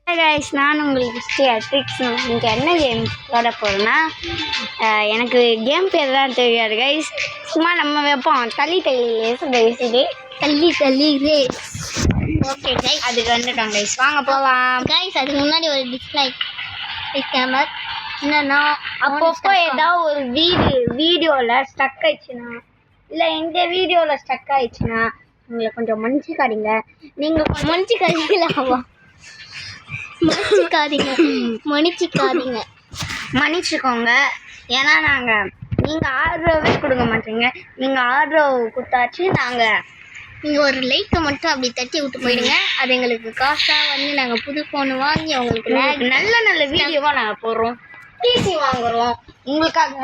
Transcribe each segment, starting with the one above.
Guys, நான் உங்களுக்கு tricks இன்றைக்கி என்ன கேம் விளாட போகிறேன்னா, எனக்கு கேம் பேர் தான் தெரியாது கைஸ். சும்மா நம்ம வைப்போம் தள்ளி ரேஸ் பேசிட்டு தள்ளி ரேஸ். ஓகே கைஸ், அதுக்கு வந்துட்டோம் கைஸ், வாங்க போகலாம் கைஸ். அதுக்கு முன்னாடி ஒரு டிஸ்லைக் கேமர் என்னன்னா, அப்பப்போ ஏதாவது ஒரு வீடியோவில் ஸ்டக் ஆயிடுச்சுன்னா, இல்லை இந்த வீடியோவில் ஸ்டக் ஆயிடுச்சுன்னா உங்களை கொஞ்சம் மன்னிச்சுக்காதீங்க. நீங்கள் மன்னிச்சுக்காதீங்களாவா? மன்னிச்சுக்கோங்க. ஏன்னா நீங்கள் ஆதரவே கொடுக்க மாட்டீங்க. நீங்கள் ஆதரவு கொடுத்தாச்சு நீங்கள் ஒரு லைக்கை மட்டும் அப்படி தட்டி விட்டு போயிடுங்க. அது எங்களுக்கு காசாக வந்து நாங்கள் புது ஃபோன் வாங்கி அவங்களுக்கு நல்ல வீடியோவாக நாங்கள் போடுறோம். டிசி வாங்குகிறோம் உங்களுக்காக,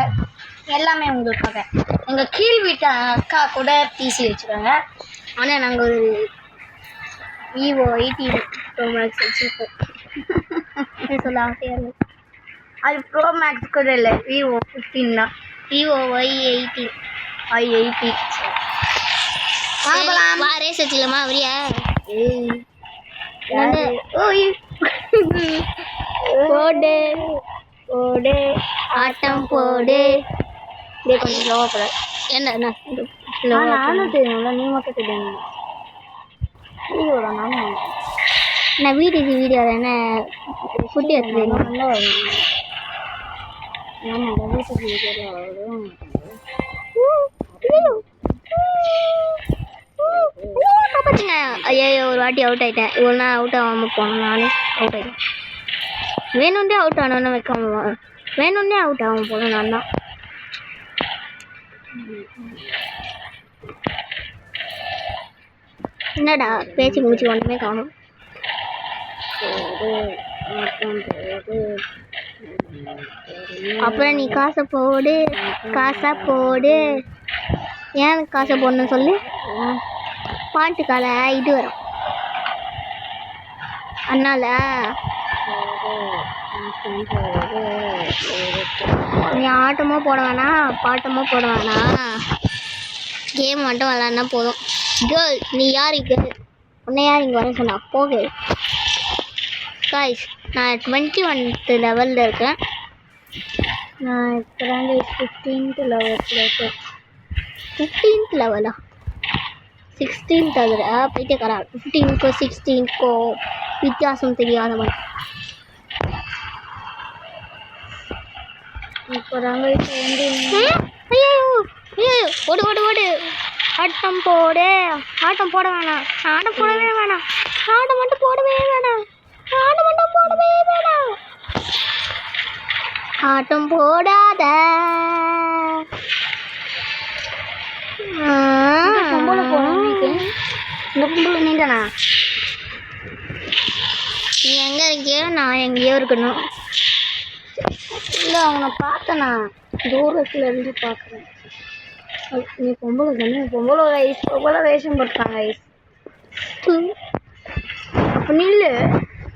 எல்லாமே உங்களுக்காக. எங்கள் கீழ் வீட்டு அக்கா கூட டிசி வச்சுருக்காங்க. ஆனால் நாங்கள் ஒரு விவோ 18 ப்ரோ மேக்ஸ் வச்சுருக்கோம். சொல்ல ஆசையாக அது ப்ரோ மேக்ஸ் கூட இல்லை, விவோ 15 தான். விவோ i80 வாங்கலாம். ரேஸ் வச்சுக்கலாமா? அவரியா போடு போடு ஆட்டம் போடு. கொஞ்சம் ஸ்லோவாக போட. என்ன நானும் தெரியும்ல, நீ மட்டும் தெரியும். வீடியோட நானும் நான் வீடியோவில் என்ன ஃபுட்டு எடுத்து ஐயோ ஒரு வாட்டி அவுட் ஆகிட்டேன். இவ்வளோ நான் அவுட் ஆகாமல் போனேன். நானே அவுட் ஆகிட்டேன். வேணும்னே அவுட் ஆனோன்னு வைக்காம வேணும்னே அவுட் ஆகாமல் போனேன். நான் தான் என்னடா பேச்சு மூச்சு ஒன்றுமே காணும். அப்புறம் நீ காசை போடு. ஏன் காசை போடணும்னு சொல்லு. பாட்டுக்கால இது வரும் அதனால நீ ஆட்டமோ போட வேணாம், பாட்டமோ போட வேணாம், கேம் மட்டும் விளாட்னா போதும். கேர்ள், நீ யார் கேர்ள்? உன்னை யார் இங்கே வர சொன்னா? போகு காய்ஸ். நான் 21th லெவலில் இருக்கேன். நான் இப்போ தாங்க 15th லெவலில் இருக்கேன். 15th லெவலா? 16th அதில் போயிட்டே கரா. 15க்கும் 16க்கும் வித்தியாசம் தெரியாதவன். இப்போ தாங்க இப்போ வந்து ஐயோ ஓடு. ஆட்டம் போட வேணாம். ஆட்டம் போடவே வேணாம். ஆட்டம் மட்டும் போடவே வேணாம். ஆட்டம் போடாத. பொம்பளை போகணும். இந்த பொம்பளை நீங்கண்ணா. நீ எங்கே இருக்கியோ நான் எங்கேயோ இருக்கணும். இல்லை, அவனை பார்த்தேண்ணா, தூரத்தில் இருந்து பார்க்குறேன். நீ பொம்பளை தானே? பொம்பளை வேஷம் போட்டாங்க ஐஸ். அப்போ நில்லு,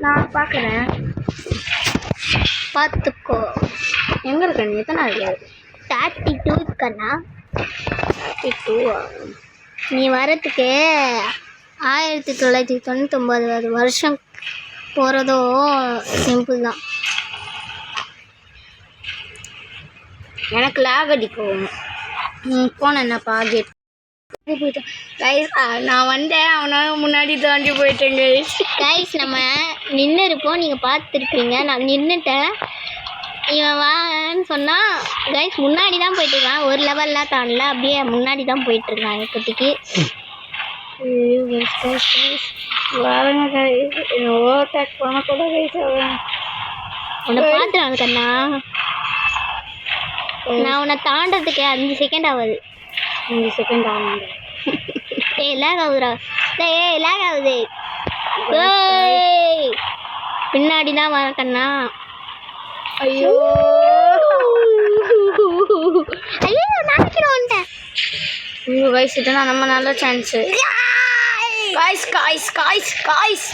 நான் பார்க்குறேன். பார்த்துக்கோ. எங்கே இருக்க நீ? எத்தனை இருக்காது? 32 இருக்கண்ணா. 32. நீ வரத்துக்கு 1999 வருஷம் போகிறதோ சிம்பிள் தான். எனக்கு லேக் அடிக்கும். போனேன் என்னப்பா கேட் போயிட்டேன் கைஸ். நான் வந்தேன், அவனால முன்னாடி தாண்டி போயிட்டேன் கைஸ். நம்ம நின்று இருப்போம், நீங்கள் பார்த்துருப்பீங்க. நான் நின்றுட்டேன். இவன் வான்னு சொன்னால் கைஸ் முன்னாடி தான் போயிட்டுருக்கான். ஒரு லெவல்லாம் தாண்டல, அப்படியே முன்னாடி தான் போயிட்டுருக்கான் இப்போதைக்கு. வரங்க கைஸ், ஓவர்டேக் பண்ணக்கூட கைஸ். உன்னை பார்த்துறான் கண்ணா. நான் உன்னை தாண்டதுக்கு 5 செகண்ட் ஆகுது. 5 செகண்ட் ஆகுது. லேக் ஆகுதுடா. லேக் ஆகுது. பின்னாடி தான் வர கண்ணா. ஐயோ நாளைக்கு வந்துட்டேன். ஐயோ கைஸ், இதுனா நம்ம நல்ல சான்ஸு. காய்ஸ்.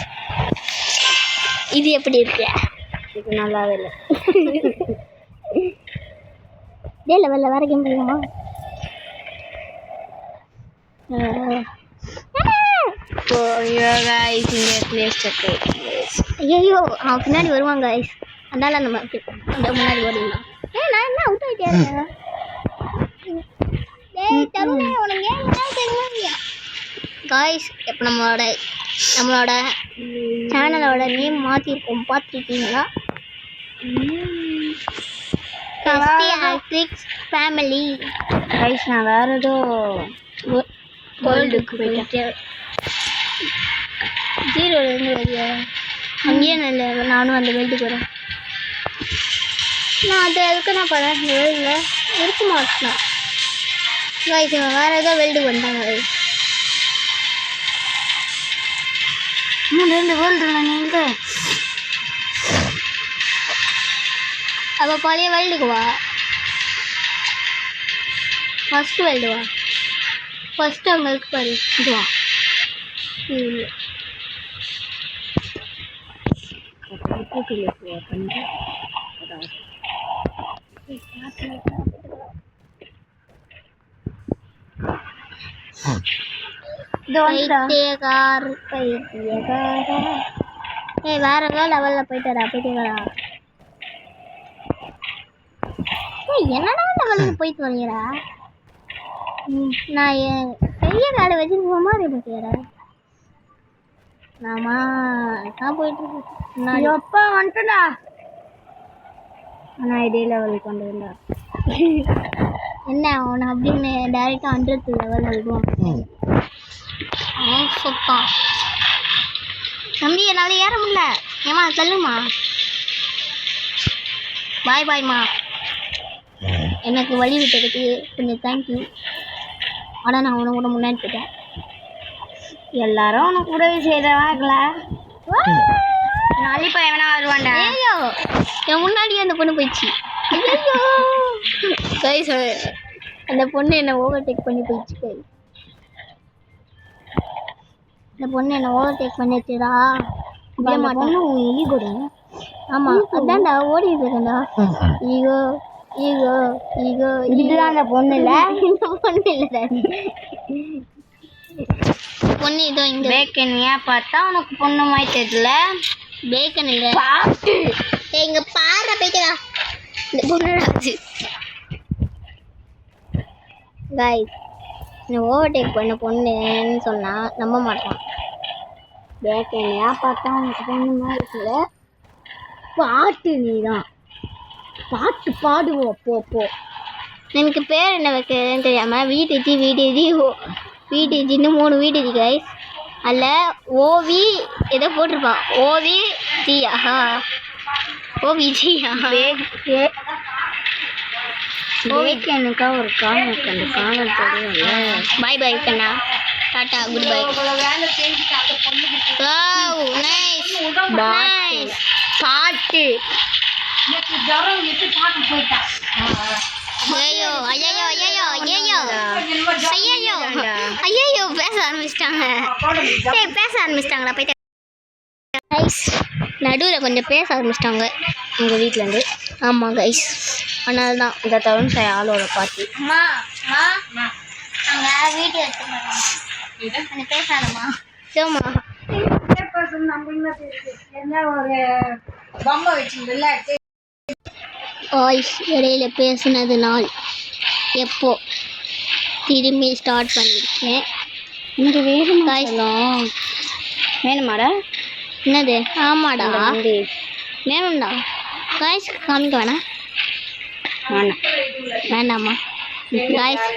இது எப்படி இருக்கு? இது நல்லாவே இல்லை. இதே லெவலில் வேறு கேம் பண்ணலாமா? So, yeah guys, in the place check it. ஐயோ அவன் பின்னாடி வருவாங்க கைஸ், அதனால நம்ம அப்படியே முன்னாடி ஓடிடலாம். நான் என்ன அவுட் ஆகிட்டேன். காய்ஸ் இப்போ நம்மளோட சேனலோட நேம் மாற்றிருக்கோம், பார்த்துருக்கீங்களா? ஃபேமிலி. கைஸ் நான் வேற ஏதோ வேர்ல்டுக்கு போயிட்டேன். 0லேருந்து வெளியே அங்கேயே நல்ல நானும் அந்த வேர்ல்டுக்கு வரேன். நான் அதுக்கு நான் பண்ணேன், இந்த வேர்ல்டில் இருக்க மாட்டேன் கைஸ். வேறு ஏதோ வேர்ல்டுக்கு வந்தாங்க கைஸ். 3 வேர்ல்டு நீங்கள் அப்போ பழைய வேர்ல்டுக்கு வா, ஃபஸ்ட்டு வேர்ல்டு வா. ஃபஸ்ட்டு அவங்களுக்கு பாரு, இது வா. இல்லை பைத்தியக்கார ஏய் வேற ஏதோ லெவலில் போயிட்டாரா பைத்தியக்காரா? ஏய் என்னடா லெவலுக்கு போயிட்டு வரீங்கடா? நான் என் பெரிய காடை வச்சுட்டு போமா அதே பற்றியாரா? நான் போயிட்டு இருக்கேன். எப்போ வந்துட்டா? ஆனால் இதே லெவலுக்கு கொண்டு வந்தா என்ன அவனை அப்படின்னு டைரெக்டாக 100th லெவல் எழுதுவான். சுத்தம் தம்பி என்னால் ஏற முடியல. ஏமா சொல்லுமா, பாய் பாய்மா. எனக்கு வழி விட்டதுக்கு கொஞ்சம் தேங்க்யூ. ஆனால் நான் உன கூட முன்னாடி போயிட்டேன். எல்லாரும் உனக்கு உதவி செய்கிறவாங்கள நாளைக்கு இப்போ எவனா வருவான்டா. ஐயோ என் முன்னாடியே அந்த பொண்ணு போயிடுச்சு. ஐயோ கைஸ் அந்த பொண்ணு என்னை ஓவர்டேக் பண்ணி போயிடுச்சு கைஸ். இந்த பொண்ணு என்னை ஓவர்டேக் பண்ணிடுச்சுடா. அப்படியே மாட்டேன் ஈகோட. ஆமாம் அதான்டா ஓடிட்டு இருக்கேன்டா. ஈகோ ஈகோ ஈகோ இதுதான் அந்த பொண்ணு இல்லை. இந்த பொண்ணு இல்லைடா, பொண்ணு இதோ இங்கே. பேக்கன் ஏன் பார்த்தா உனக்கு பொண்ணு மாதிரி தெரியல? பேக்கன் இல்லை இங்கே பாரு போயிட்டா இந்த பொண்ணு கைஸ். நான் ஓவர்டேக் பண்ண பொண்ணுன்னு சொன்னால் நம்ப மாட்டான். பேக்கன் ஏன் பார்த்தா உனக்கு பொண்ணு மாதிரி இருக்குல்ல? பாட்டு நீ தான் பாட்டு பாடுவோம். போ எனக்கு பேர் என்ன வைக்கிறதுன்னு தெரியாமல் வீட்டுஜின்னு 3 வீட்டுஜி கைஸ். அதில் ஓவி ஏதோ போட்டிருப்பான். ஓவிஜியா பேக்கனுக்கா ஒரு காலம் அந்த காலம் தெரியும்ல. பாய் பாய் கண்ணா, டாட்டா குட் பை. பாட்டு ஐயோ ஐயோ ஐயோ ஐயோ ஐயோ ஐயோ பேச ஆரம்பிச்சிட்டாங்களா போயிட்டு நடுவில் கொஞ்சம் பேச ஆரம்பிச்சிட்டாங்க உங்கள் வீட்டிலேருந்து. ஆமாம் கைஸ், அதனால தான் இந்த தருண் ஆளோட பாட்டு. அம்மா நாங்கள் வீடியோ எடுத்து பேசாதம்மா. சரிம்மா ஒரு பொம்மை வச்சுருந்துல வாய்ஸ் இடையில பேசுனதுனால் எப்போ திரும்பி ஸ்டார்ட் பண்ணியிருக்கேன். இங்கே வேறு காய்ஸ் வேணுமாடா? என்னது? ஆமாடா வேணும்டா. காய்ஸ் காமிக்க வேணாம் வேண்டாமா? காய்ஸ்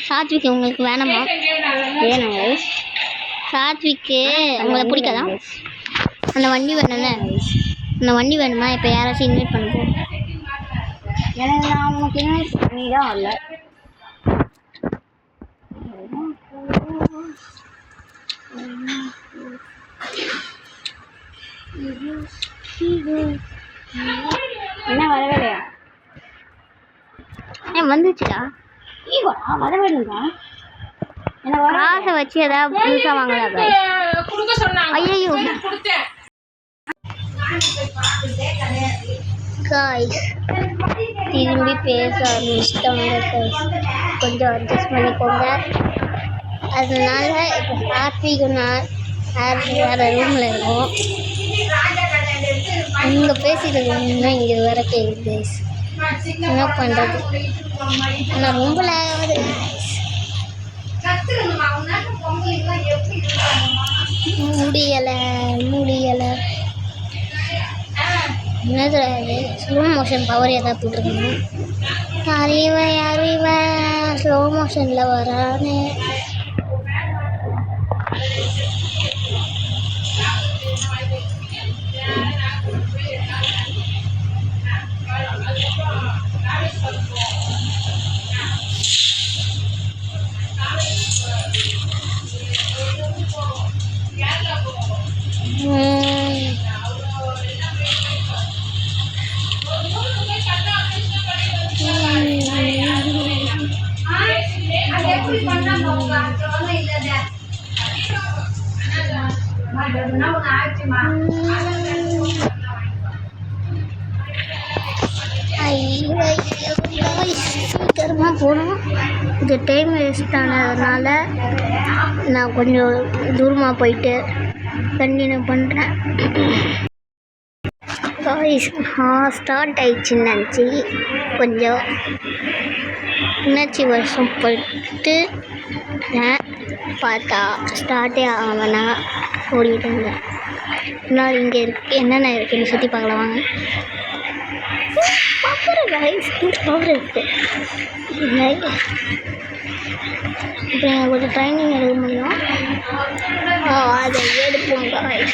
சாத்விக் உங்களுக்கு வேணாமா? வேணும் கைஸ். சாத்விக்கு உங்களை பிடிக்காதா? அந்த வண்டி வேணும்ல, அந்த வண்டி வேணுமா? இப்போ யாராச்சும் இன்வைட் பண்ணுவோம். எனக்கு நான் உனக்கு இன்வைட் பண்ணி தான் வரல. என்ன வரவேலையா? வந்துச்சுடா. வர வேணுங்களா? என்ன காசை வச்சு ஏதாவது புதுசாக வாங்கலாம். ஐயோ காய்ஸ் திரும்பி பேச ஆரம்பிச்சிட்டாங்க. கொஞ்சம் அட்ஜஸ்ட் பண்ணிக்கோங்க. அதனால இப்போ ஹாப்பி வேறு ரூமில் இருக்கும். இங்கே பேசிட்டு இங்கே வர கேட்குது கைஸ். என்ன பண்ணுறது? ஆனால் ரொம்ப லாகாது. முடியலை என்னது அது? ஸ்லோ மோஷன் பவர் ஏதாவது போட்டுருக்கணும். அறிவன் ஸ்லோ மோஷனில் வரானே. சீக்கிரமாக போகணும். இது டைம் வேஸ்ட் ஆனதுனால நான் கொஞ்சம் தூரமாக போயிட்டு கண்டினியூ பண்ணுறேன். ஸ்டார்ட் ஆயிடுச்சுன்னு நினச்சி கொஞ்சம் உணர்ச்சி வருஷம் போயிட்டு பார்த்தா ஸ்டார்ட்டே ஆகனா ஓடிட்டு இருந்தேன். இன்னும் இங்கே இருக்கு என்னென்ன இருக்குன்னு சுற்றி பார்க்கலாம் வாங்க. பவர் இருக்குது. இப்போ எனக்கு கொஞ்சம் ட்ரைனிங் எடுக்க முடியும். அதை எடுப்போம் guys.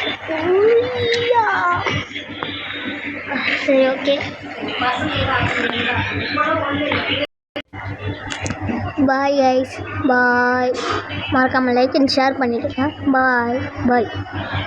சரி ஓகே பாய் கைஸ். பாய். மறக்காமல் லைக் அண்ட் ஷேர் பண்ணிவிடுங்க. பாய்.